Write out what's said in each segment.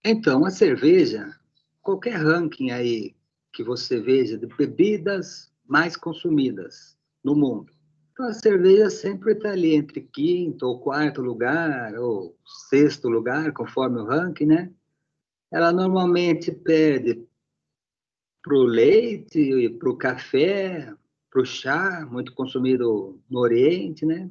Então, a cerveja, qualquer ranking aí que você veja de bebidas mais consumidas no mundo. Então, a cerveja sempre está ali entre quinto ou quarto lugar, ou sexto lugar, conforme o ranking, né? Ela normalmente perde para o leite, para o café, para o chá, muito consumido no Oriente, né?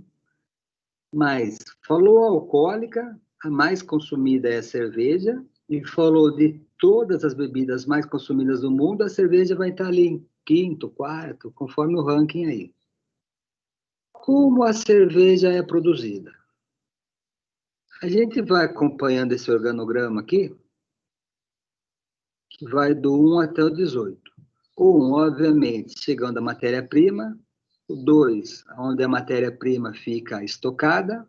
Mas falou alcoólica, a mais consumida é a cerveja, e falou de todas as bebidas mais consumidas do mundo, a cerveja vai estar ali em quinto, quarto, conforme o ranking aí. Como a cerveja é produzida? A gente vai acompanhando esse organograma aqui, que vai do 1 até o 18. O 1, obviamente, chegando a matéria-prima. O 2, onde a matéria-prima fica estocada.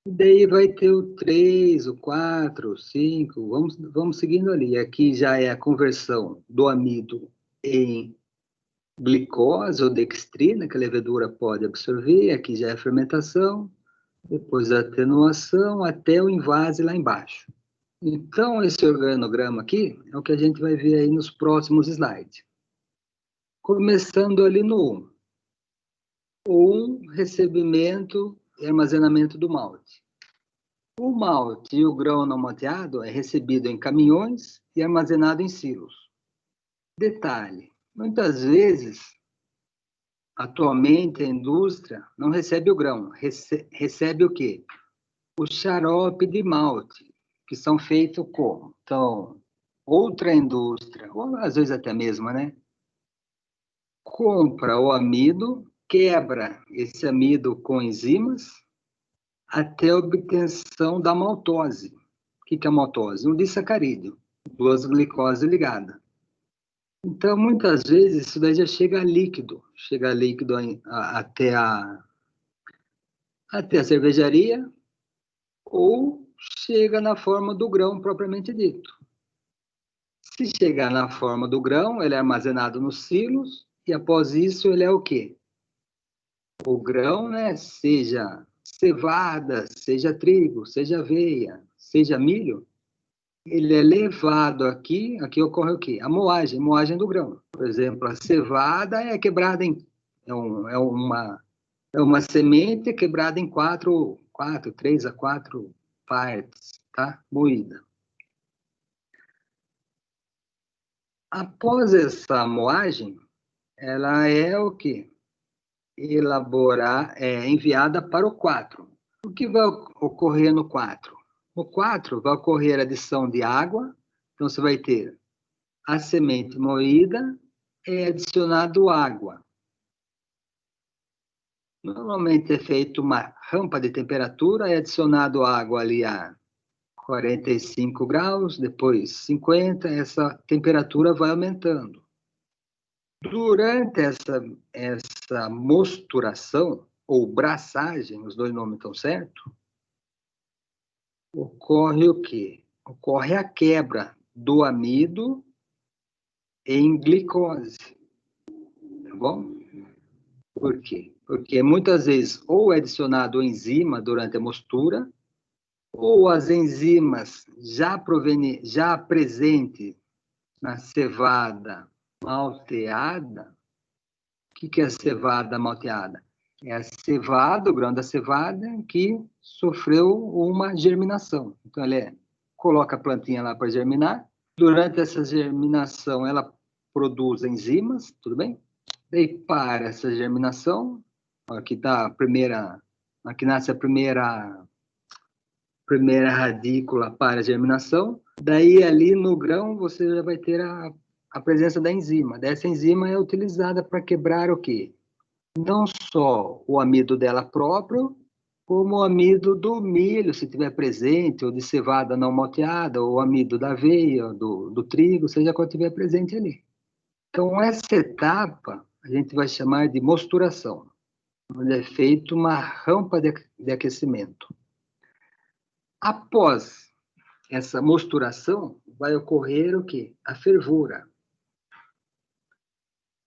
E daí vai ter o 3, o 4, o 5, vamos seguindo ali. Aqui já é a conversão do amido em glicose ou dextrina, que a levedura pode absorver. Aqui já é a fermentação, depois a atenuação, até o invase lá embaixo. Então, esse organograma aqui é o que a gente vai ver aí nos próximos slides. Começando ali no 1. O 1, recebimento e armazenamento do malte. O malte e o grão não malteado é recebido em caminhões e armazenado em silos. Detalhe, muitas vezes, atualmente, a indústria não recebe o grão, recebe o quê? O xarope de malte, que são feitos como? Então, outra indústria, ou às vezes até mesmo, né? Compra o amido, quebra esse amido com enzimas, até a obtenção da maltose. O que é a maltose? Um disacarídeo, duas glicoses ligadas. Então, muitas vezes, isso daí já chega líquido até a cervejaria, ou chega na forma do grão propriamente dito. Se chegar na forma do grão, ele é armazenado nos silos, e após isso ele é o quê? O grão, né, seja cevada, seja trigo, seja aveia, seja milho, ele é levado aqui ocorre o quê? A moagem do grão. Por exemplo, a cevada é quebrada em, é uma semente quebrada em 3 a 4 partes, tá? Moída. Após essa moagem, ela é o quê? Enviada para o 4. O que vai ocorrer no 4? No 4 vai ocorrer a adição de água, então você vai ter a semente moída, é adicionado água. Normalmente é feita uma rampa de temperatura, é adicionado água ali a 45 graus, depois 50, essa temperatura vai aumentando. Durante essa mosturação, ou braçagem, os dois nomes estão certos, ocorre o quê? Ocorre a quebra do amido em glicose, tá bom? Por quê? Porque muitas vezes ou é adicionado enzima durante a mostura, ou as enzimas já presentes na cevada malteada. O que é a cevada malteada? É a cevada, o grão da cevada, que sofreu uma germinação. Então, ele coloca a plantinha lá para germinar. Durante essa germinação, ela produz enzimas, tudo bem? Daí, para essa germinação, aqui está a primeira, aqui nasce a primeira radícula para a germinação. Daí, ali no grão, você já vai ter a presença da enzima. Dessa enzima é utilizada para quebrar o quê? Não só o amido dela próprio, como o amido do milho, se tiver presente, ou de cevada não malteada, ou o amido da aveia, do trigo, seja qual tiver presente ali. Então, essa etapa a gente vai chamar de mosturação, onde é feita uma rampa de aquecimento. Após essa mosturação, vai ocorrer o quê? A fervura.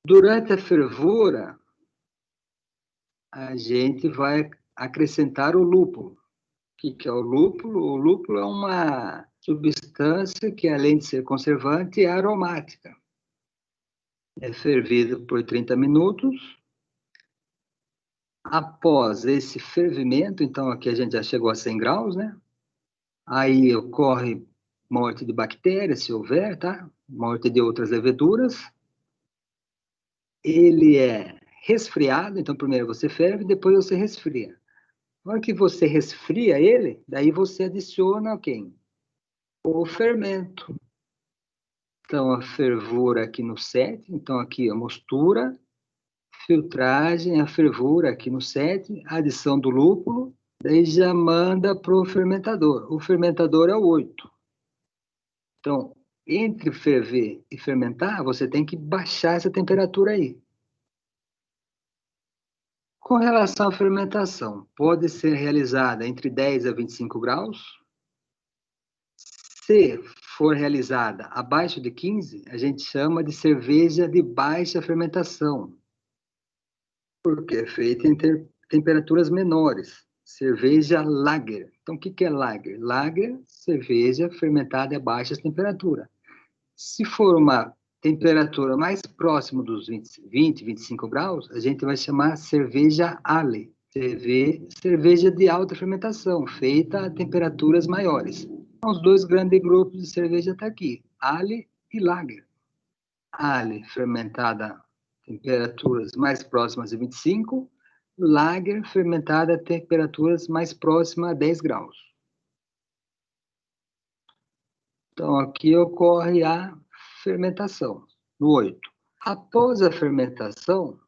Durante a fervura, a gente vai acrescentar o lúpulo, que é o lúpulo? O lúpulo é uma substância que, além de ser conservante, é aromática. É fervido por 30 minutos. Após esse fervimento, então aqui a gente já chegou a 100 graus, né? Aí ocorre morte de bactérias, se houver, tá? Morte de outras leveduras. Ele é resfriado, então primeiro você ferve, depois você resfria. Na hora que você resfria ele, daí você adiciona quem? O fermento. Então, a fervura aqui no 7, então aqui a mostura, filtragem, a fervura aqui no 7, adição do lúpulo, daí já manda para o fermentador. O fermentador é o 8. Então, entre ferver e fermentar, você tem que baixar essa temperatura aí. Com relação à fermentação, pode ser realizada entre 10 a 25 graus. Se for realizada abaixo de 15, a gente chama de cerveja de baixa fermentação, porque é feita em temperaturas menores. Cerveja lager. Então, o que é lager? Lager, cerveja fermentada a baixas temperaturas. Se for uma temperatura mais próxima dos 20, 25 graus, a gente vai chamar cerveja ale, cerveja de alta fermentação, feita a temperaturas maiores. Os dois grandes grupos de cerveja estão aqui, ale e lager. Ale, fermentada a temperaturas mais próximas de 25, lager, fermentada a temperaturas mais próximas a 10 graus. Então, aqui ocorre a fermentação, no 8. Após a fermentação,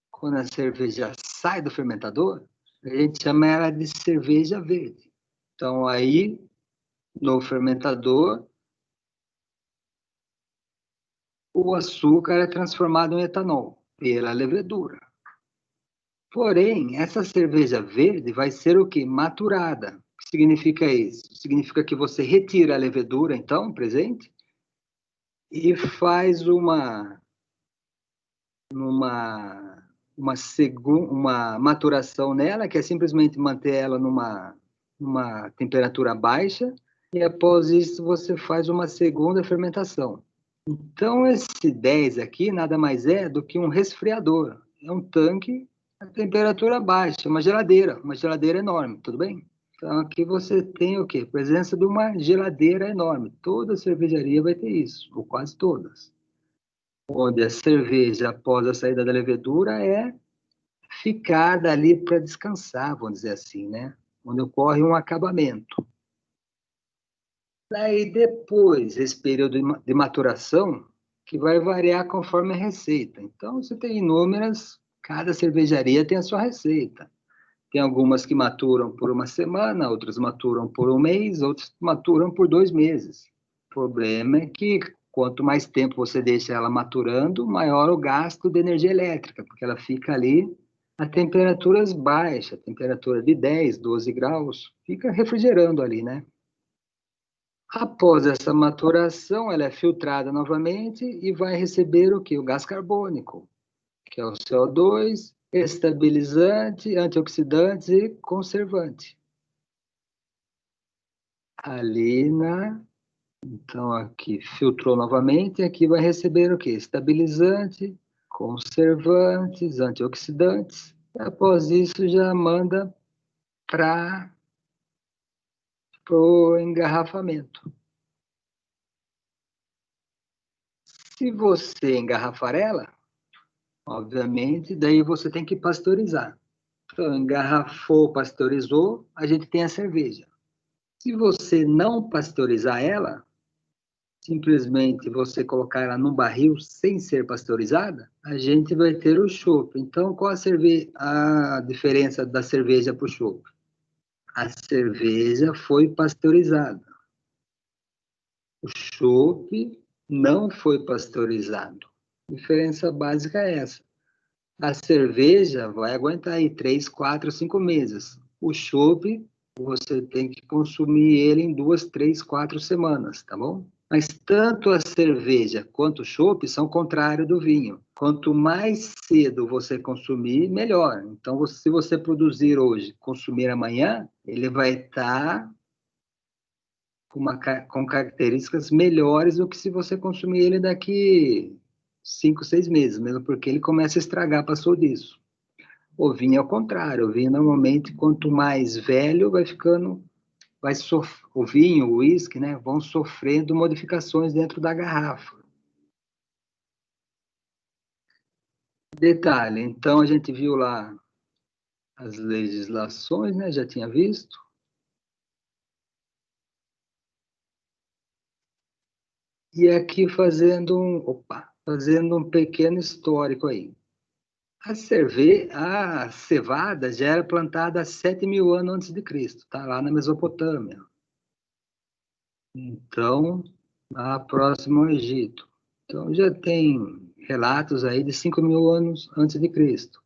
quando a cerveja sai do fermentador, a gente chama ela de cerveja verde. Então, aí, no fermentador, o açúcar é transformado em etanol pela levedura. Porém, essa cerveja verde vai ser o quê? Maturada. O que significa isso? Significa que você retira a levedura, então, presente, e faz uma maturação nela, que é simplesmente manter ela numa temperatura baixa, e após isso você faz uma segunda fermentação. Então, esse 10 aqui nada mais é do que um resfriador. É um tanque a temperatura baixa, uma geladeira enorme, tudo bem? Então, aqui você tem o quê? Presença de uma geladeira enorme. Toda cervejaria vai ter isso, ou quase todas. Onde a cerveja, após a saída da levedura, é ficada ali para descansar, vamos dizer assim, né? Onde ocorre um acabamento. Daí, depois, esse período de maturação, que vai variar conforme a receita. Então, você tem inúmeras, cada cervejaria tem a sua receita. Tem algumas que maturam por uma semana, outras maturam por um mês, outras maturam por 2 meses. O problema é que quanto mais tempo você deixa ela maturando, maior o gasto de energia elétrica, porque ela fica ali a temperaturas baixas, temperatura de 10, 12 graus, fica refrigerando ali, né? Após essa maturação, ela é filtrada novamente e vai receber o quê? O gás carbônico, que é o CO2, estabilizante, antioxidante e conservante. Então, aqui filtrou novamente, aqui vai receber o quê? Estabilizante, conservantes, antioxidantes. E após isso, já manda para o engarrafamento. Se você engarrafar ela, obviamente, daí você tem que pasteurizar. Então, engarrafou, pasteurizou, a gente tem a cerveja. Se você não pasteurizar ela, simplesmente você colocar ela num barril sem ser pasteurizada, a gente vai ter o chopp. Então, qual a diferença da cerveja para o chopp? A cerveja foi pasteurizada. O chopp não foi pasteurizado. A diferença básica é essa. A cerveja vai aguentar aí 3, 4, 5 meses. O chopp, você tem que consumir ele em 2, 3, 4 semanas, tá bom? Mas tanto a cerveja quanto o chopp são contrários do vinho. quanto mais cedo você consumir, melhor. Então, se você produzir hoje, consumir amanhã, ele vai estar com características melhores do que se você consumir ele daqui 5, 6 meses, mesmo porque ele começa a estragar, passou disso. O vinho é o contrário, o vinho normalmente, quanto mais velho, vai ficando, o vinho, o uísque, né, vão sofrendo modificações dentro da garrafa. Detalhe, então a gente viu lá as legislações, né, já tinha visto. E aqui fazendo um pequeno histórico aí. A cevada já era plantada há 7.000 anos antes de Cristo, tá lá na Mesopotâmia. Então, lá próximo ao Egito. Então, já tem relatos aí de 5.000 anos antes de Cristo.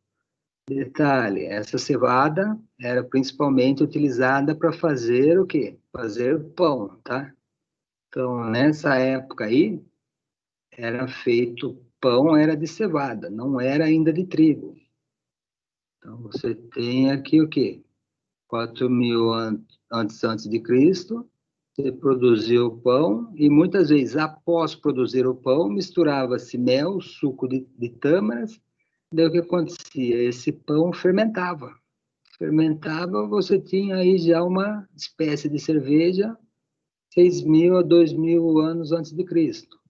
Detalhe, essa cevada era principalmente utilizada para fazer o quê? Fazer pão, tá? Então, nessa época aí, era feito pão, era de cevada, não era ainda de trigo. Então, você tem aqui o quê? 4.000 antes de Cristo, você produziu o pão e muitas vezes, após produzir o pão, misturava-se mel, suco de tâmaras, daí o que acontecia? Esse pão fermentava. Fermentava, você tinha aí já uma espécie de cerveja 6.000 a 2.000 anos antes de Cristo.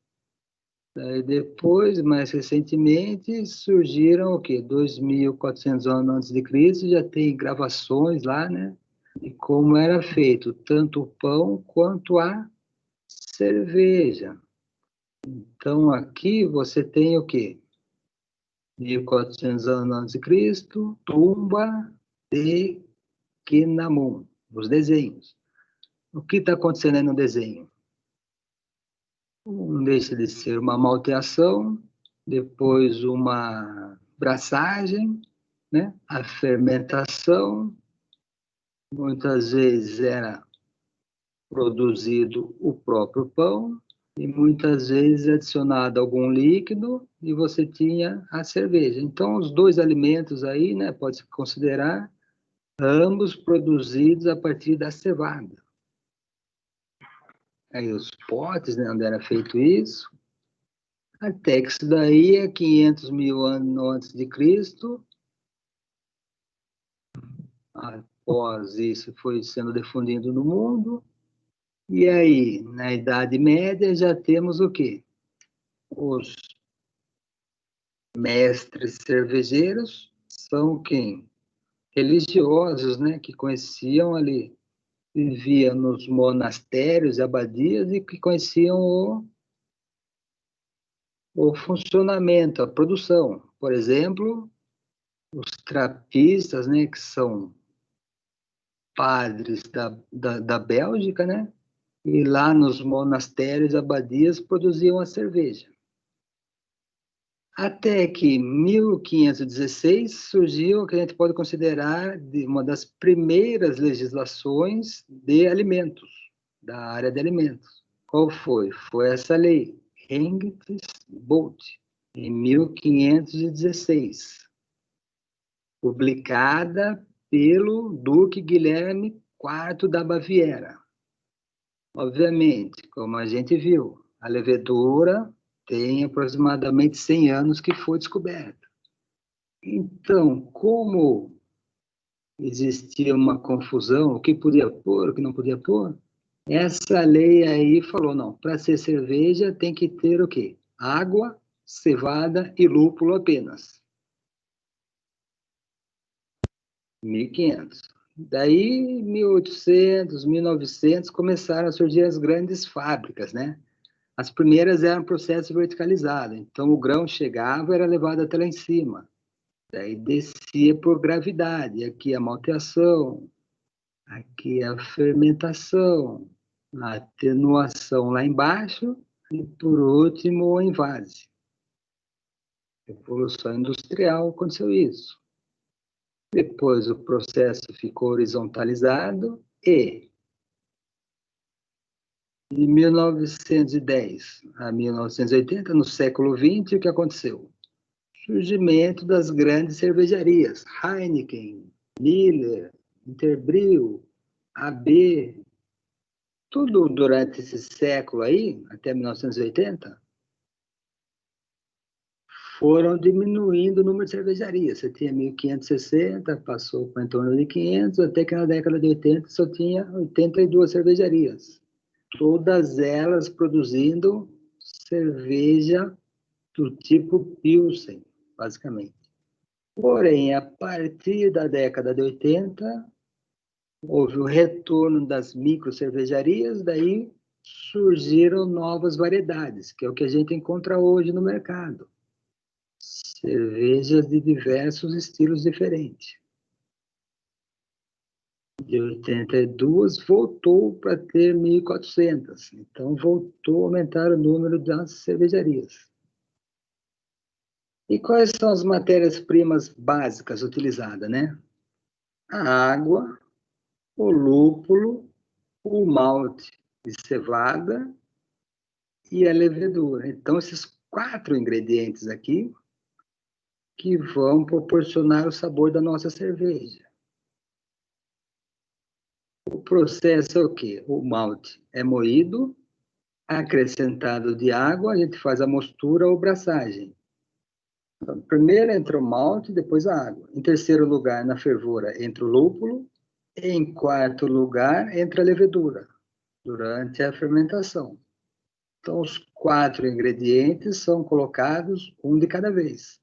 Daí depois, mais recentemente, surgiram o quê? 2.400 anos antes de Cristo, já tem gravações lá, né? De como era feito tanto o pão quanto a cerveja. Então, aqui você tem o quê? 1.400 anos antes de Cristo, tumba de Kinamun, os desenhos. O que está acontecendo aí no desenho? Não deixa de ser uma malteação, depois uma braçagem, né? A fermentação, muitas vezes era produzido o próprio pão, e muitas vezes adicionado algum líquido, e você tinha a cerveja. Então, os dois alimentos aí, né, pode-se considerar ambos produzidos a partir da cevada. Aí os potes, né, onde era feito isso, até que isso daí é 500.000 anos antes de Cristo. Após isso, foi sendo difundido no mundo. E aí, na Idade Média, já temos o quê? Os mestres cervejeiros são quem? Religiosos, né? Que conheciam ali, viviam nos monastérios e abadias e que conheciam o funcionamento, a produção. Por exemplo, os trapistas, né? Que são padres da Bélgica, né? E lá nos monastérios, abadias, produziam a cerveja. Até que em 1516 surgiu o que a gente pode considerar uma das primeiras legislações de alimentos, da área de alimentos. Qual foi? Foi essa lei, Hengstbolt, em 1516, publicada pelo Duque Guilherme IV da Baviera. Obviamente, como a gente viu, a levedura tem aproximadamente 100 anos que foi descoberta. Então, como existia uma confusão, o que podia pôr, o que não podia pôr, essa lei aí falou, não, para ser cerveja tem que ter o quê? Água, cevada e lúpulo apenas. 1500. Daí, 1800, 1900, começaram a surgir as grandes fábricas, né? As primeiras eram processo verticalizado, então o grão chegava e era levado até lá em cima. Daí descia por gravidade, aqui a malteação, aqui a fermentação, a atenuação lá embaixo e, por último, o envase. Revolução Industrial aconteceu isso. Depois o processo ficou horizontalizado e, de 1910 a 1980, no século XX, o que aconteceu? surgimento das grandes cervejarias, Heineken, Miller, Interbrew, AB, tudo durante esse século aí, até 1980, foram diminuindo o número de cervejarias. Você tinha 1.560, passou para em torno de 500, até que na década de 80 só tinha 82 cervejarias. Todas elas produzindo cerveja do tipo Pilsen, basicamente. Porém, a partir da década de 80, houve o retorno das microcervejarias, daí surgiram novas variedades, que é o que a gente encontra hoje no mercado. Cervejas de diversos estilos diferentes. De 82 voltou para ter 1.400, então voltou a aumentar o número das cervejarias. E quais são as matérias-primas básicas utilizadas, né? A água, o lúpulo, o malte de cevada e a levedura. Então, esses 4 ingredientes aqui que vão proporcionar o sabor da nossa cerveja. O processo é o quê? O malte é moído, acrescentado de água, a gente faz a mostura ou braçagem. Então, primeiro entra o malte, depois a água. Em terceiro lugar, na fervura, entra o lúpulo. Em quarto lugar, entra a levedura, durante a fermentação. Então, os 4 ingredientes são colocados um de cada vez.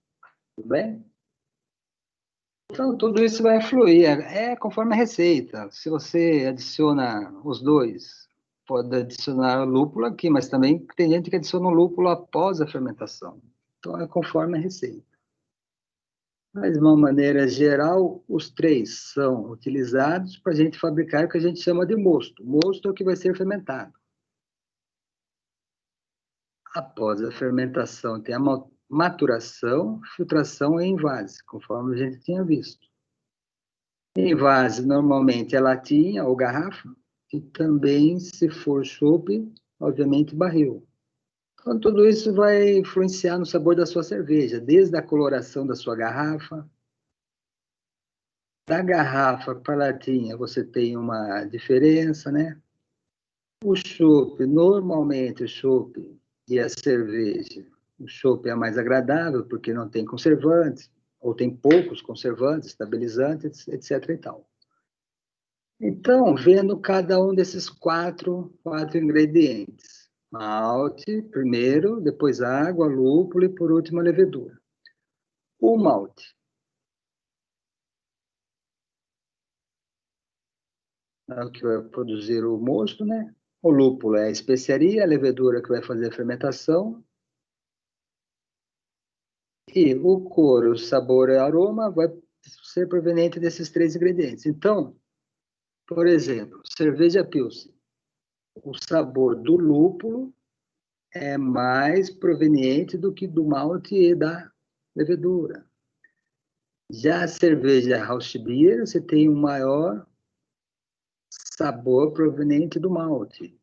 Tudo bem? Então, tudo isso vai fluir. É conforme a receita. Se você adiciona os dois, pode adicionar o lúpulo aqui, mas também tem gente que adiciona o lúpulo após a fermentação. Então, é conforme a receita. Mas, de uma maneira geral, os 3 são utilizados para a gente fabricar o que a gente chama de mosto. Mosto é o que vai ser fermentado. Após a fermentação, tem a maturação, filtração e envase, conforme a gente tinha visto. Envase, normalmente, é latinha ou garrafa, e também, se for chopp, obviamente, barril. Então, tudo isso vai influenciar no sabor da sua cerveja, desde a coloração da sua garrafa. Da garrafa para a latinha, você tem uma diferença, né? O chopp, normalmente, o chopp e a cerveja, o chopp é mais agradável, porque não tem conservantes, ou tem poucos conservantes, estabilizantes, etc. e tal. Então, vendo cada um desses quatro ingredientes. Malte, primeiro, depois água, lúpulo e, por último, a levedura. O malte. É o que vai produzir o mosto, né? O lúpulo é a especiaria, a levedura que vai fazer a fermentação. E o couro, o sabor e o aroma vai ser proveniente desses 3 ingredientes. Então, por exemplo, cerveja Pilsen. O sabor do lúpulo é mais proveniente do que do malte e da levedura. Já a cerveja Rauchbier, você tem um maior sabor proveniente do malte.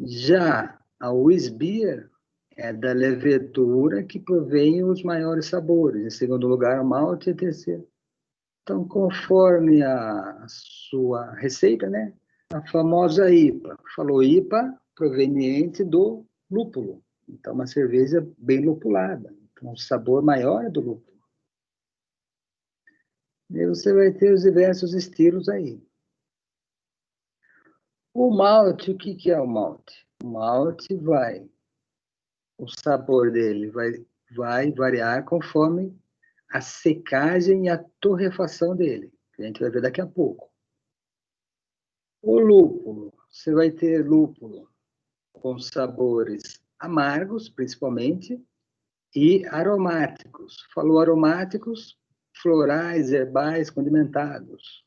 Já a Weissbier é da levedura que provém os maiores sabores. Em segundo lugar, o malte e terceiro. Então, conforme a sua receita, né? A famosa IPA. Falou IPA, proveniente do lúpulo. Então, uma cerveja bem lupulada. Então, o sabor maior é do lúpulo. E você vai ter os diversos estilos aí. O malte, o que é o malte? O malte o sabor dele vai variar conforme a secagem e a torrefação dele, que a gente vai ver daqui a pouco. O lúpulo, você vai ter lúpulo com sabores amargos, principalmente, e aromáticos. Falou aromáticos, florais, herbais, condimentados.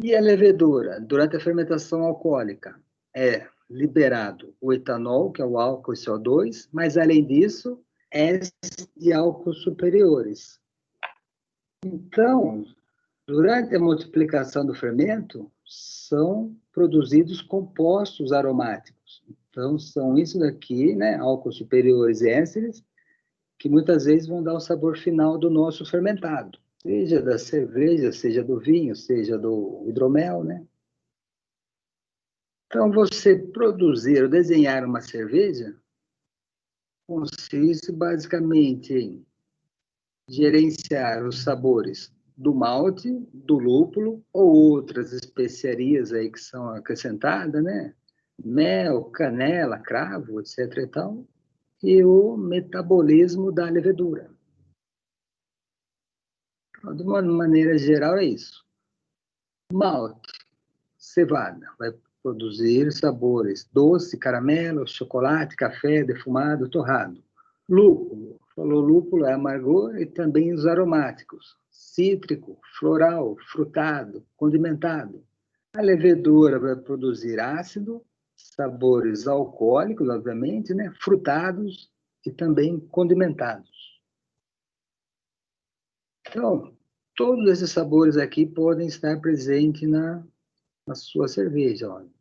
E a levedura, durante a fermentação alcoólica, é liberado o etanol, que é o álcool e CO2, mas, além disso, de álcools superiores. Então, durante a multiplicação do fermento, são produzidos compostos aromáticos. Então, são isso daqui, né? Álcools superiores e ésteres, que muitas vezes vão dar o sabor final do nosso fermentado. Seja da cerveja, seja do vinho, seja do hidromel, né? Então, você produzir ou desenhar uma cerveja consiste basicamente em gerenciar os sabores do malte, do lúpulo ou outras especiarias aí que são acrescentadas, né? Mel, canela, cravo, etc. e tal, e o metabolismo da levedura. De uma maneira geral, é isso. Malte, cevada, vai produzir sabores doce, caramelo, chocolate, café, defumado, torrado. Lúpulo, falou lúpulo, é amargor e também os aromáticos. Cítrico, floral, frutado, condimentado. A levedura vai produzir ácido, sabores alcoólicos, obviamente, né? Frutados e também condimentados. Então, todos esses sabores aqui podem estar presentes na sua cerveja. Olha.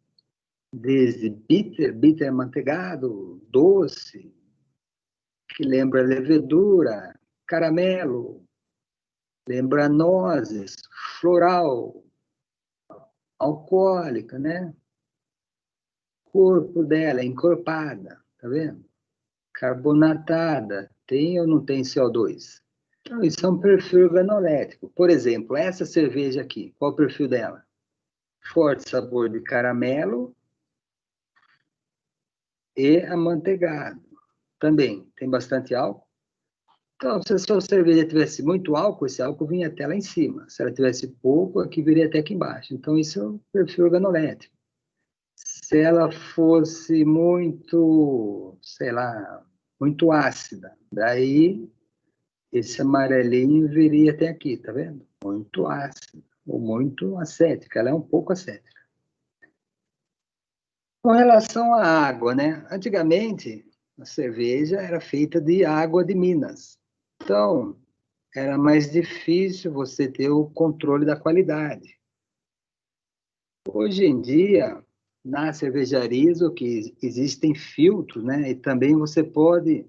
Desde bitter amanteigado, doce, que lembra levedura, caramelo, lembra nozes, floral, alcoólica, né? O corpo dela é encorpada, tá vendo? Carbonatada, tem ou não tem CO2? Então, isso é um perfil organolético. Por exemplo, essa cerveja aqui, qual o perfil dela? Forte sabor de caramelo e amanteigado. Também tem bastante álcool. Então, se a sua cerveja tivesse muito álcool, esse álcool vinha até lá em cima. Se ela tivesse pouco, aqui viria até aqui embaixo. Então, isso é o perfil organolético. Se ela fosse muito, sei lá, muito ácida, daí esse amarelinho viria até aqui, tá vendo? Muito ácida, ou muito acética. Ela é um pouco acética. Com relação à água, né? Antigamente, a cerveja era feita de água de Minas. Então, era mais difícil você ter o controle da qualidade. Hoje em dia, nas cervejarias, o que existem filtros, né? E também você pode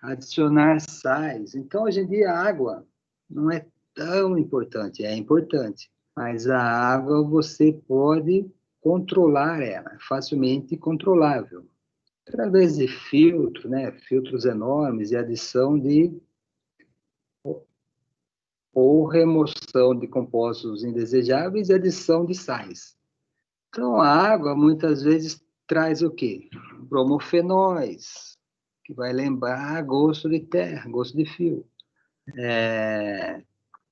adicionar sais. Então, hoje em dia, a água não é tão importante, é importante. Mas a água você pode controlar ela, é facilmente controlável. Através de filtros, né? Filtros enormes e adição de ou remoção de compostos indesejáveis e adição de sais. Então, a água muitas vezes traz o quê? Bromofenóis, que vai lembrar gosto de terra, gosto de fio.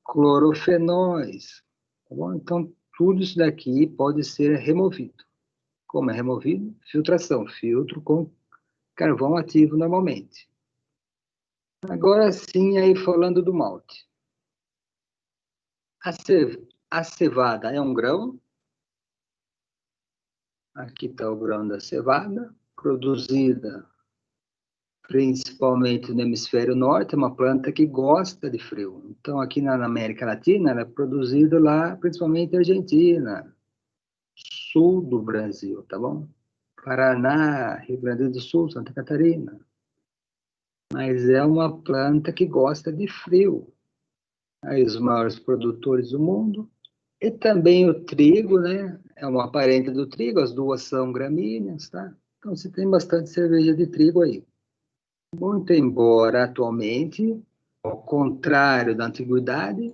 Clorofenóis. Tá bom? Então, tudo isso daqui pode ser removido. Como é removido? Filtração, filtro com carvão ativo normalmente. Agora sim, aí falando do malte. A cevada é um grão. Aqui está o grão da cevada, produzida principalmente no hemisfério norte, é uma planta que gosta de frio. Então, aqui na América Latina, ela é produzida lá, principalmente na Argentina, sul do Brasil, tá bom? Paraná, Rio Grande do Sul, Santa Catarina. Mas é uma planta que gosta de frio. Aí os maiores produtores do mundo. E também o trigo, né? É uma parente do trigo, as duas são gramíneas, tá? Então, você tem bastante cerveja de trigo aí. Muito embora atualmente, ao contrário da antiguidade,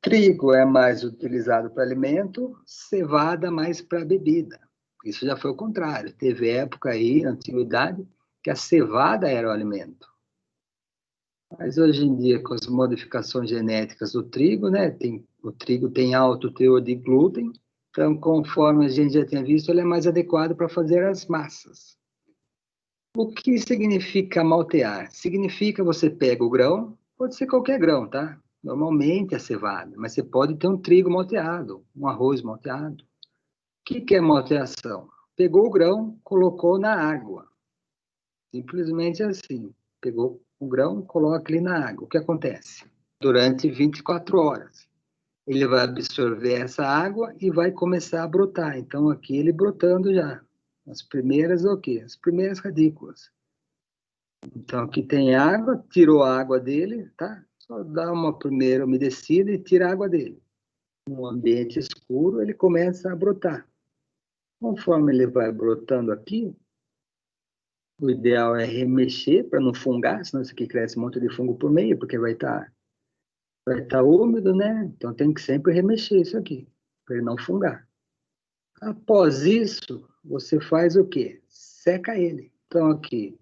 trigo é mais utilizado para alimento, cevada mais para bebida. Isso já foi o contrário. Teve época aí, na antiguidade, que a cevada era o alimento. Mas hoje em dia, com as modificações genéticas do trigo, né, o trigo tem alto teor de glúten, então, conforme a gente já tinha visto, ele é mais adequado para fazer as massas. O que significa maltear? Significa você pega o grão, pode ser qualquer grão, tá? Normalmente é cevada, mas você pode ter um trigo malteado, um arroz malteado. O que é malteação? Pegou o grão, colocou na água. Simplesmente assim. Pegou o grão, coloca ele na água. O que acontece? Durante 24 horas. Ele vai absorver essa água e vai começar a brotar. Então, aqui ele brotando já. As primeiras o quê? As primeiras radículas. Então, aqui tem água, tirou a água dele, tá? Só dá uma primeira umedecida e tira a água dele. No ambiente escuro, ele começa a brotar. Conforme ele vai brotando aqui, o ideal é remexer para não fungar, senão isso aqui cresce um monte de fungo por meio, porque vai tá úmido, né? Então tem que sempre remexer isso aqui, para ele não fungar. Após isso, você faz o quê? Seca ele. Então aqui,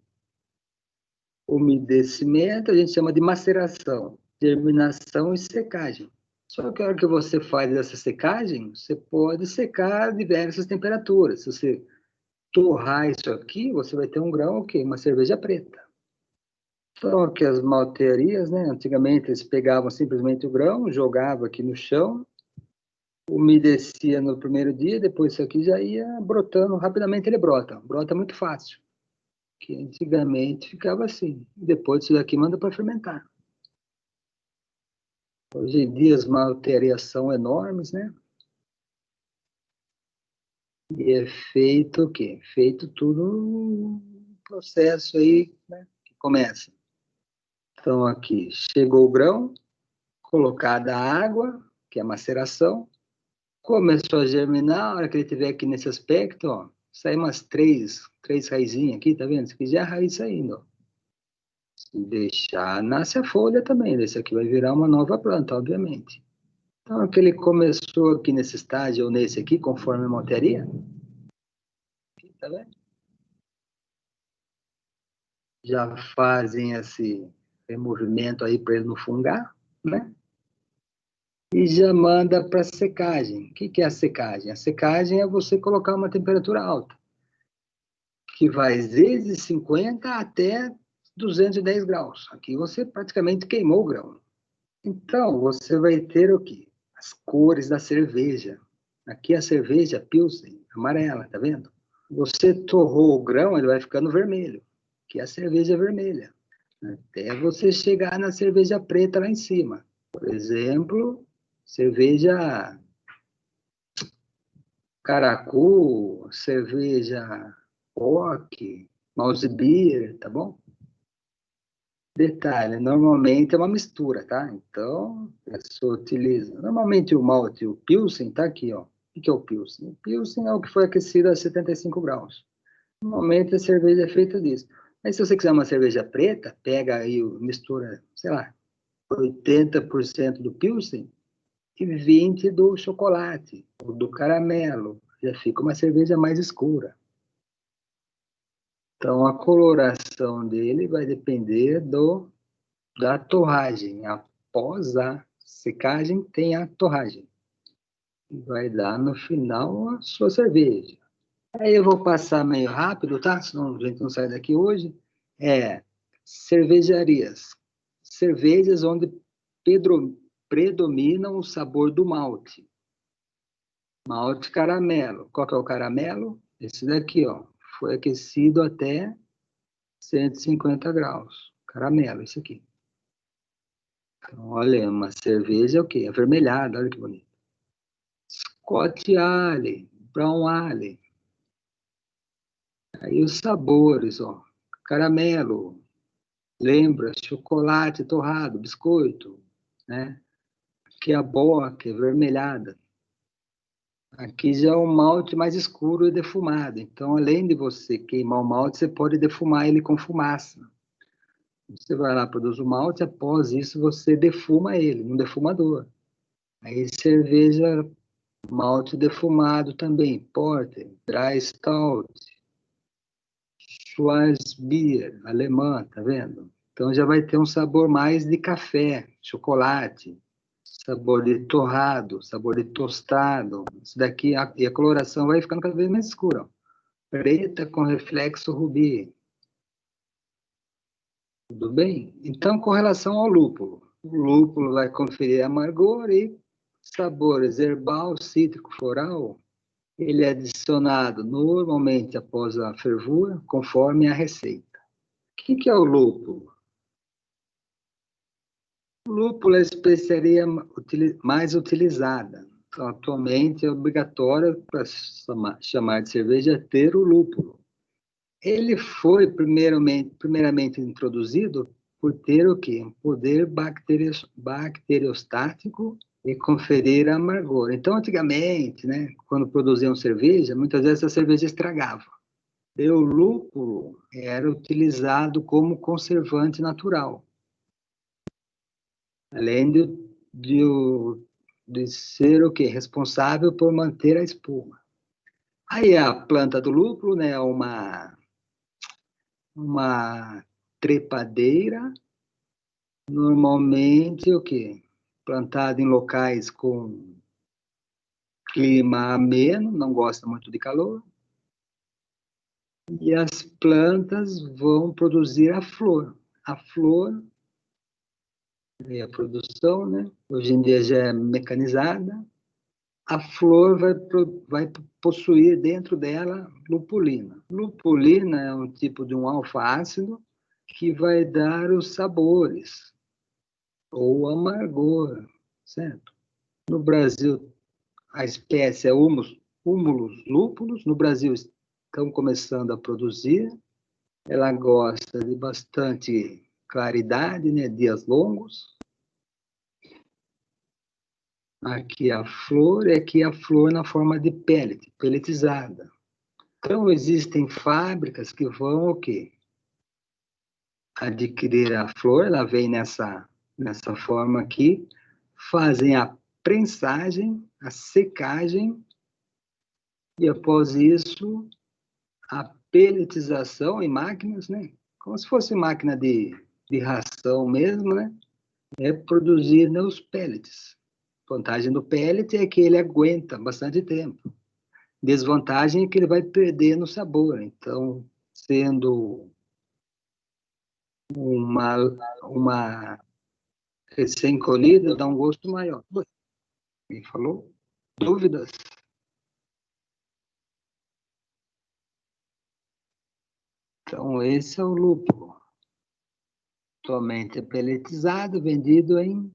umedecimento, a gente chama de maceração, germinação e secagem. Só que a hora que você faz essa secagem, você pode secar a diversas temperaturas. Se você torrar isso aqui, você vai ter um grão, o quê? Uma cerveja preta. Então, aqui as maltearias, né? Antigamente eles pegavam simplesmente o grão, jogavam aqui no chão, umedecia no primeiro dia, depois isso aqui já ia brotando, rapidamente ele brota muito fácil. Que antigamente ficava assim, depois isso daqui manda para fermentar. Hoje em dia as maltearias são enormes, né? E é feito o quê? Feito tudo um processo aí, né? Que começa. Então aqui, chegou o grão, colocada a água, que é a maceração, começou a germinar, a hora que ele tiver aqui nesse aspecto, ó, sai umas três raizinhas aqui, tá vendo? Isso aqui já é a raiz saindo, ó. Se deixar, nasce a folha também, esse aqui vai virar uma nova planta, obviamente. Então, aquele começou aqui nesse estágio, ou nesse aqui, conforme a maltearia, tá vendo? Já fazem esse movimento aí para ele não fungar, né? E já manda para secagem. O que é a secagem? A secagem é você colocar uma temperatura alta, que vai desde 50 até 210 graus. Aqui você praticamente queimou o grão. Então, você vai ter o quê? As cores da cerveja. Aqui a cerveja Pilsen, amarela, tá vendo? Você torrou o grão, ele vai ficando vermelho, que é a cerveja vermelha. Até você chegar na cerveja preta lá em cima. Por exemplo, cerveja Caracu, cerveja Bock, Mouse Beer, tá bom? Detalhe, normalmente é uma mistura, tá? Então, a pessoa utiliza. Normalmente o malte, o Pilsen, tá aqui, ó. O que é o Pilsen? O Pilsen é o que foi aquecido a 75 graus. Normalmente a cerveja é feita disso. Mas se você quiser uma cerveja preta, pega aí, mistura, sei lá, 80% do Pilsen e 20% do chocolate, ou do caramelo. Já fica uma cerveja mais escura. Então, a coloração dele vai depender da torragem. Após a secagem, tem a torragem. Vai dar no final a sua cerveja. Aí eu vou passar meio rápido, tá? Senão a gente não sai daqui hoje. Cervejarias. Cervejas onde predomina o sabor do malte. Malte caramelo. Qual que é o caramelo? Esse daqui, ó. Foi aquecido até 150 graus. Caramelo, esse aqui. Então, olha, uma cerveja é o quê? Avermelhada, olha que bonito. Scott Ale, Brown Ale. Aí os sabores, ó. Caramelo, lembra, chocolate torrado, biscoito, né? Aqui a boca, avermelhada. Aqui já é um malte mais escuro e defumado. Então, além de você queimar o malte, você pode defumar ele com fumaça. Você vai lá, produz o malte, após isso você defuma ele, num defumador. Aí cerveja, malte defumado também, porter, dry stout, Schwarzbier, alemã, tá vendo? Então já vai ter um sabor mais de café, chocolate, sabor de torrado, sabor de tostado. Isso daqui, e a coloração vai ficando cada vez mais escura. Ó. Preta com reflexo rubi. Tudo bem? Então, com relação ao lúpulo. O lúpulo vai conferir amargor e sabores herbal, cítrico, floral. Ele é adicionado normalmente após a fervura, conforme a receita. O que é o lúpulo? O lúpulo é a especiaria mais utilizada. Então, atualmente é obrigatório para chamar de cerveja ter o lúpulo. Ele foi primeiramente introduzido por ter o quê? Um poder bacteriostático e conferir amargor. Então, antigamente, né, quando produziam cerveja, muitas vezes a cerveja estragava. E o lúpulo era utilizado como conservante natural, além de ser o quê? Responsável por manter a espuma. Aí a planta do lúpulo, né, é uma trepadeira, normalmente o quê? Plantada em locais com clima ameno, não gosta muito de calor, e as plantas vão produzir a flor. A flor e a produção, né? Hoje em dia já é mecanizada. A flor vai possuir dentro dela lupulina. Lupulina é um tipo de um alfa-ácido que vai dar os sabores ou amargor, certo? No Brasil, a espécie é Humulus lupulus. No Brasil, estão começando a produzir. Ela gosta de bastante claridade, né? Dias longos. Aqui a flor na forma de pellet, pelletizada. Então, existem fábricas que vão o quê? Adquirir a flor, ela vem nessa forma aqui, fazem a prensagem, a secagem, e após isso, a pelletização em máquinas, né? Como se fosse máquina de ração mesmo, né? É produzir os pellets. A vantagem do pellet é que ele aguenta bastante tempo. Desvantagem é que ele vai perder no sabor. Então, sendo uma recém-colhida, dá um gosto maior. Quem falou? Dúvidas? Então, esse é o lúpulo. Atualmente é pelletizado, vendido em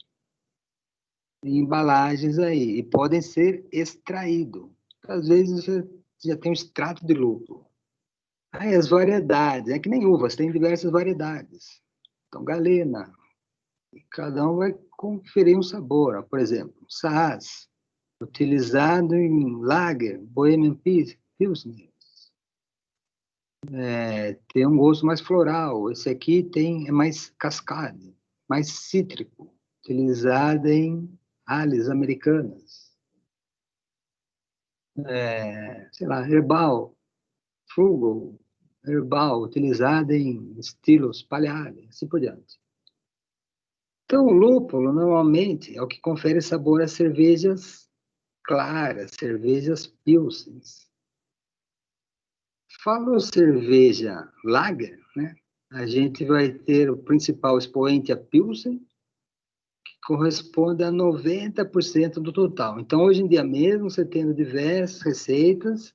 embalagens aí. E podem ser extraídos. Às vezes já tem um extrato de lúpulo. Aí as variedades, é que nem uvas, tem diversas variedades. Então, galena, cada um vai conferir um sabor. Por exemplo, Saaz, utilizado em Lager, Bohemian Pilsner. Tem um gosto mais floral. Esse aqui é mais cascade, mais cítrico, utilizado em ales americanas. Sei lá, herbal, frugal, herbal, utilizado em estilos palhares, assim por diante. Então, o lúpulo, normalmente, é o que confere sabor às cervejas claras, cervejas pilsens. Falou cerveja lager, né? A gente vai ter o principal expoente, a Pilsen, que corresponde a 90% do total. Então, hoje em dia mesmo, você tendo diversas receitas,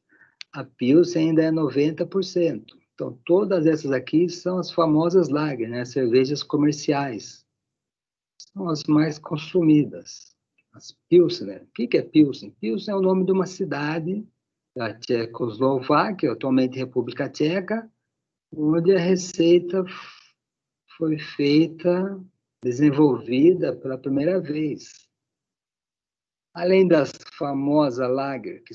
a Pilsen ainda é 90%. Então, todas essas aqui são as famosas lager, né? Cervejas comerciais. São as mais consumidas. As Pilsner. O que é Pilsen? Pilsen é o nome de uma cidade da Tchecoslováquia, atualmente República Tcheca, onde a receita foi feita, desenvolvida pela primeira vez. Além das famosas lager, que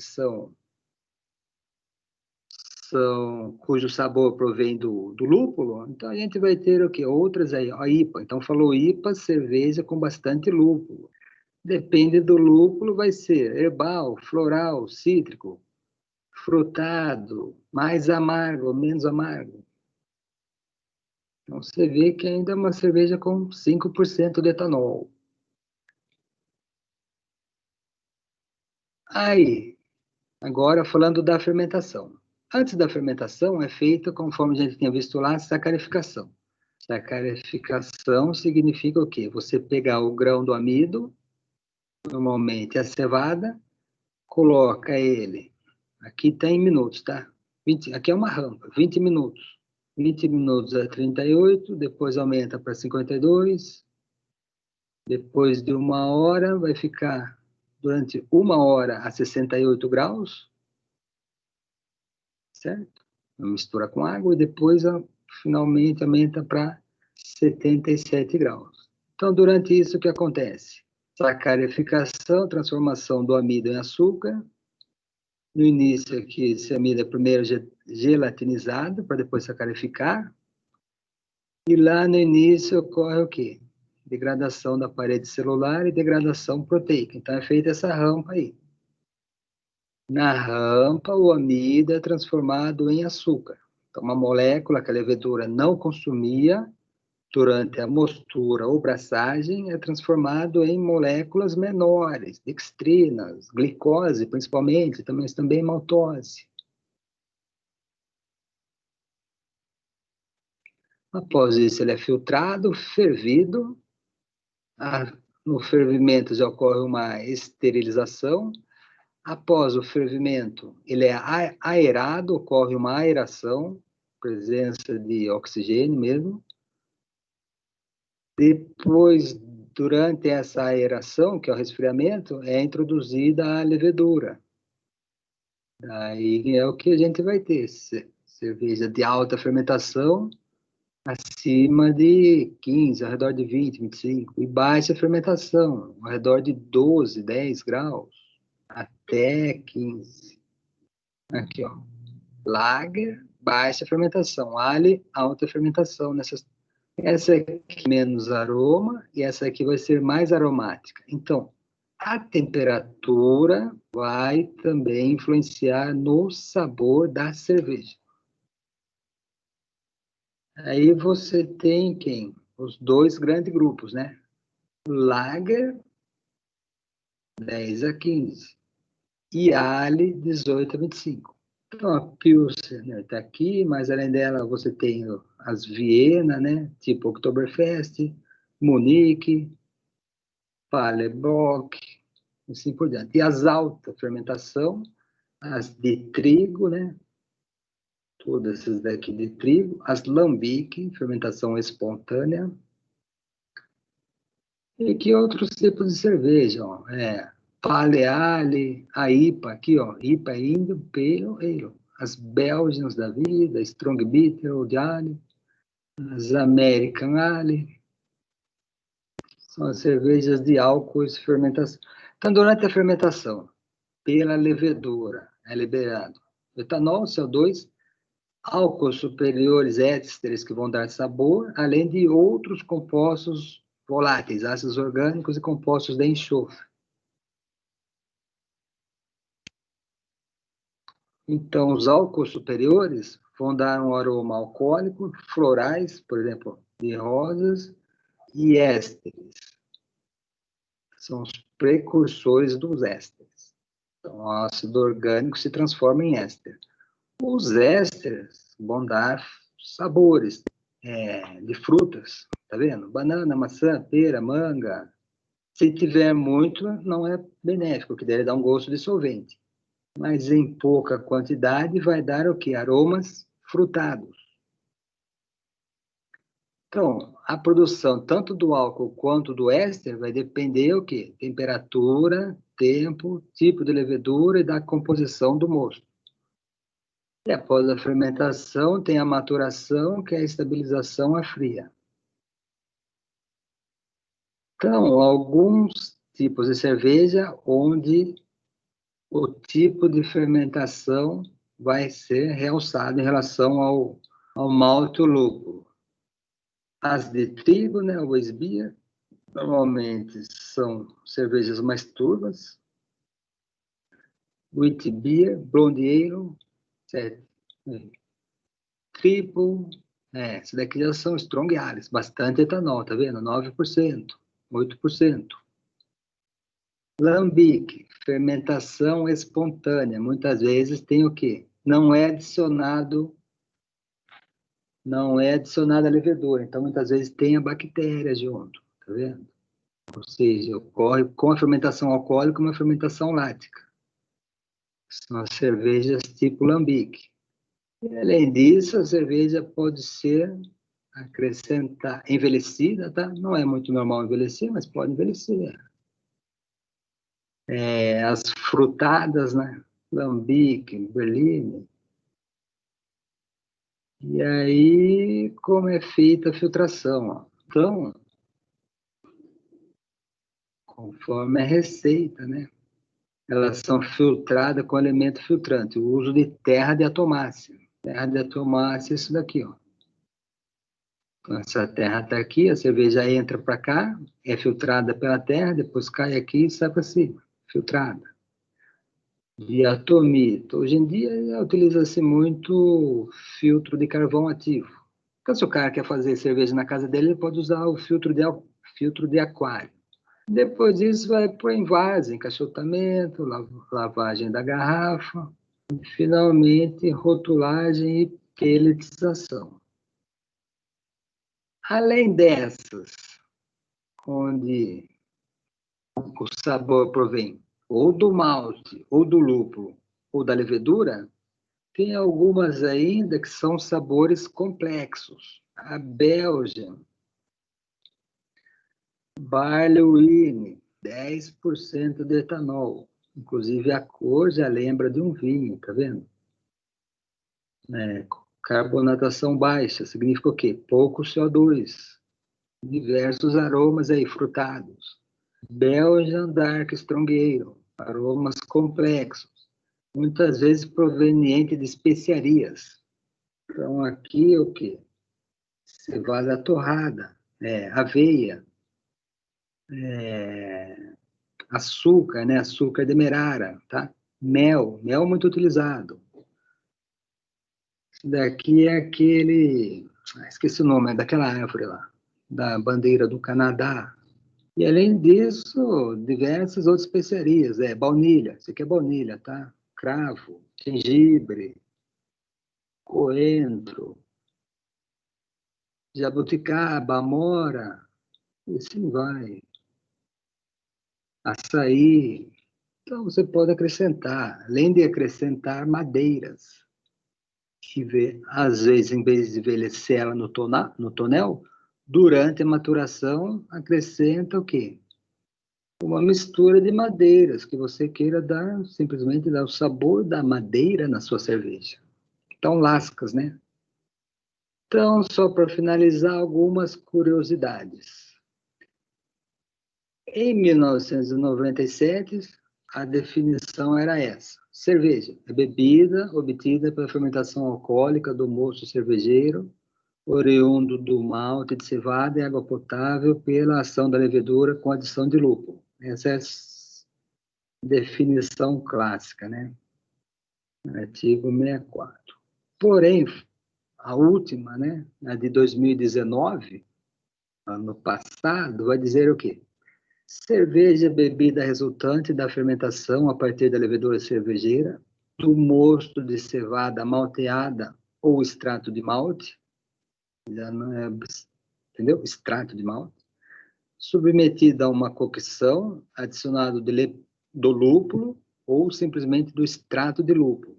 cujo sabor provém do lúpulo, então a gente vai ter o quê? Outras aí, a IPA. Então, falou IPA, cerveja com bastante lúpulo. Depende do lúpulo, vai ser herbal, floral, cítrico, frutado, mais amargo, menos amargo. Então, você vê que ainda é uma cerveja com 5% de etanol. Aí, agora falando da fermentação. Antes da fermentação é feita, conforme a gente tinha visto lá, sacarificação. Sacarificação significa o quê? Você pegar o grão do amido, normalmente a cevada, coloca ele, aqui está em minutos, tá? Aqui é uma rampa, 20 minutos. 20 minutos a 38, depois aumenta para 52, depois de uma hora vai ficar durante uma hora a 68 graus, certo? mistura com água, e depois finalmente aumenta para 77 graus. Então, durante isso, o que acontece? Sacarificação, transformação do amido em açúcar. No início aqui, esse amido é primeiro gelatinizado, para depois sacarificar. E lá no início ocorre o quê? Degradação da parede celular e degradação proteica. Então, é feita essa rampa aí. Na rampa, o amido é transformado em açúcar. Então, uma molécula que a levedura não consumia, durante a mostura ou braçagem, é transformado em moléculas menores, dextrinas, glicose, principalmente, mas também maltose. Após isso, ele é filtrado, fervido. No fervimento já ocorre uma esterilização. Após o fervimento, ele é aerado, ocorre uma aeração, presença de oxigênio mesmo. Depois, durante essa aeração, que é o resfriamento, é introduzida a levedura. Aí é o que a gente vai ter, cerveja de alta fermentação, acima de 15, ao redor de 20, 25, e baixa fermentação, ao redor de 12, 10 graus, até 15. Aqui, ó. Lager, baixa fermentação. Ale, alta fermentação. Essa aqui menos aroma e essa aqui vai ser mais aromática. Então, a temperatura vai também influenciar no sabor da cerveja. Aí você tem quem? Os dois grandes grupos, né? Lager, 10 a 15. E Ale, 18 a 25. Então, a Pilsner está aqui, mas além dela você tem as Viena, né? Tipo Oktoberfest, Munique, Palebock, assim por diante. E as alta fermentação, as de trigo, né? Todas essas daqui de trigo. As Lambic, fermentação espontânea. E que outros tipos de cerveja, ó? Pale Ale, a IPA aqui, ó. IPA é Indian Pale Ale. As Belgians da vida, Strong Bitter, Old Ale, as American Ale. São as cervejas de álcool e fermentação. Então, durante a fermentação, pela levedura, é liberado etanol, CO2, álcools superiores ésteres que vão dar sabor, além de outros compostos voláteis, ácidos orgânicos e compostos de enxofre. Então, os álcools superiores vão dar um aroma alcoólico, florais, por exemplo, de rosas, e ésteres. São os precursores dos ésteres. Então, o ácido orgânico se transforma em éster. Os ésteres vão dar sabores de frutas, tá vendo? Banana, maçã, pera, manga. Se tiver muito, não é benéfico, que deve dar um gosto de solvente. Mas em pouca quantidade vai dar o quê? Aromas frutados. Então, a produção tanto do álcool quanto do éster vai depender o quê? Temperatura, tempo, tipo de levedura e da composição do mosto. E após a fermentação, tem a maturação, que é a estabilização à fria. Então, alguns tipos de cerveja onde o tipo de fermentação vai ser realçado em relação ao malte ou lúpulo. As de trigo, né, o Weiss Beer, normalmente são cervejas mais turvas. Wheat Beer, Blonde Ale, Triple, esse daqui já são Strong Ales, bastante etanol, tá vendo? 9%, 8%. Lambic, fermentação espontânea, muitas vezes tem o quê? Não é adicionada a levedura, então muitas vezes tem a bactéria junto, tá vendo? Ou seja, ocorre com a fermentação alcoólica uma fermentação lática. São as cervejas tipo Lambic. E, além disso, a cerveja pode ser envelhecida, tá? Não é muito normal envelhecer, mas pode envelhecer. As frutadas, né? Lambic, Berliner. E aí, como é feita a filtração? Ó. Então, conforme a receita, né? Elas são filtradas com elemento filtrante, o uso de terra de atomácea. Terra de atomácea é isso daqui, ó. Então, essa terra está aqui, a cerveja entra para cá, é filtrada pela terra, depois cai aqui e sai para cima, filtrada. Diatomita. Hoje em dia utiliza-se muito filtro de carvão ativo. Então, se o cara quer fazer cerveja na casa dele, ele pode usar o filtro de aquário. Depois disso, vai pôr em vaso, encaixotamento, lavagem da garrafa, e, finalmente, rotulagem e peletização. Além dessas, onde o sabor provém ou do malte, ou do lúpulo, ou da levedura, tem algumas ainda que são sabores complexos. A Belgian, Barley Wine, 10% de etanol. Inclusive a cor já lembra de um vinho, tá vendo? Carbonatação baixa, significa o quê? Pouco CO2. Diversos aromas aí, frutados. Belgian Dark Strong Ale, aromas complexos, muitas vezes proveniente de especiarias. Então, aqui o quê? Cevada torrada, aveia, açúcar, né? Açúcar demerara, tá? Mel muito utilizado. Esse daqui é aquele, esqueci o nome, é daquela árvore lá, da bandeira do Canadá. E além disso, diversas outras especiarias, baunilha, isso aqui é baunilha, tá? Cravo, gengibre, coentro, jabuticaba, amora, e assim vai. Açaí. Então, você pode acrescentar, além de acrescentar madeiras, que às vezes, em vez de envelhecer ela no tonel, durante a maturação, acrescenta o quê? Uma mistura de madeiras, que você queira dar, simplesmente dar o sabor da madeira na sua cerveja. Então, lascas, né? Então, só para finalizar, algumas curiosidades. Em 1997, a definição era essa. Cerveja é bebida obtida pela fermentação alcoólica do mosto cervejeiro, oriundo do malte de cevada e água potável pela ação da levedura com adição de lúpulo. Essa é a definição clássica, né? Artigo 64. Porém, a última, né, a de 2019, ano passado, vai dizer o quê? Cerveja, bebida resultante da fermentação a partir da levedura cervejeira, do mosto de cevada malteada ou extrato de malte, já não é, entendeu? Extrato de malte, submetida a uma cocção, adicionado do lúpulo ou simplesmente do extrato de lúpulo.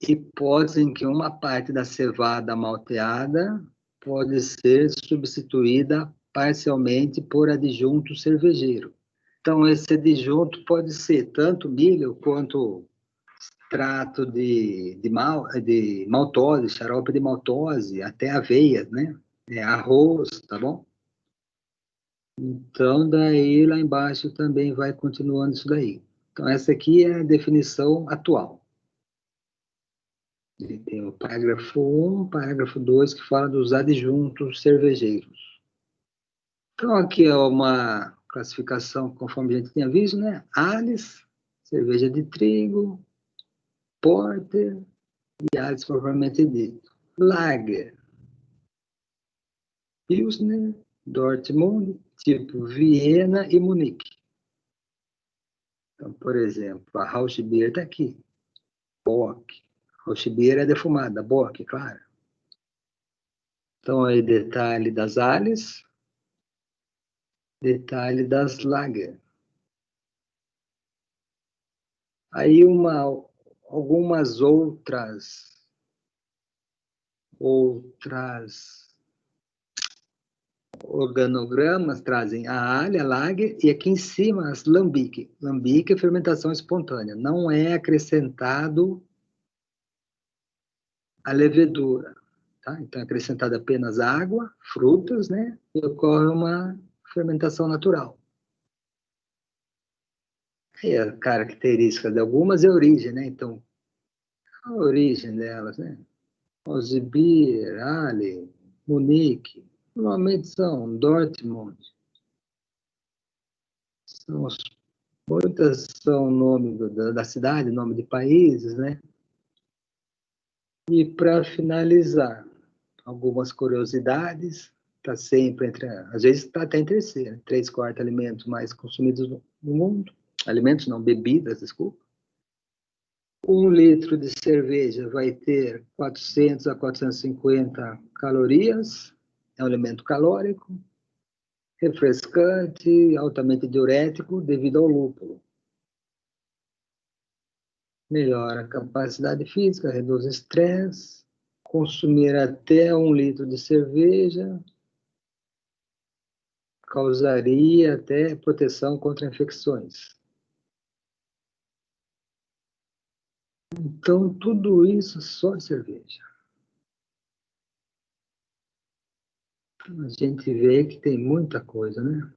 Hipótese em que uma parte da cevada malteada pode ser substituída parcialmente por adjunto cervejeiro. Então, esse adjunto pode ser tanto milho quanto extrato de maltose, xarope de maltose, até aveia, né? Arroz, tá bom? Então, daí lá embaixo também vai continuando isso daí. Então, essa aqui é a definição atual. Tem o parágrafo 1, parágrafo 2, que fala dos adjuntos cervejeiros. Então, aqui é uma classificação, conforme a gente tinha visto, né? Ales, cerveja de trigo, porter e Ales propriamente dito. Lager, Pilsner, Dortmund, tipo Viena e Munique. Então, por exemplo, a Rauchbier está aqui. Bock. Rauchbier é defumada, Bock, claro. Então, aí, detalhe das Ales, detalhe das Lager. Aí algumas outras organogramas trazem a alha, a lager, e aqui em cima as lambique. Lambique é fermentação espontânea, não é acrescentado a levedura. Tá? Então, é acrescentada apenas água, frutas, né? E ocorre uma fermentação natural. E a característica de algumas é a origem, né? Então, a origem delas, né? Ozibir, Ali, Munique, normalmente são Dortmund. Muitas são nome da cidade, nome de países, né? E para finalizar, algumas curiosidades, está sempre entre, às vezes está até em terceiro, 3/4 alimentos mais consumidos no mundo, alimentos não, bebidas, desculpa. 1 litro de cerveja vai ter 400 a 450 calorias, é um alimento calórico, refrescante, altamente diurético devido ao lúpulo. Melhora a capacidade física, reduz o estresse, consumir até 1 litro de cerveja causaria até proteção contra infecções. Então, tudo isso só de cerveja. A gente vê que tem muita coisa, né?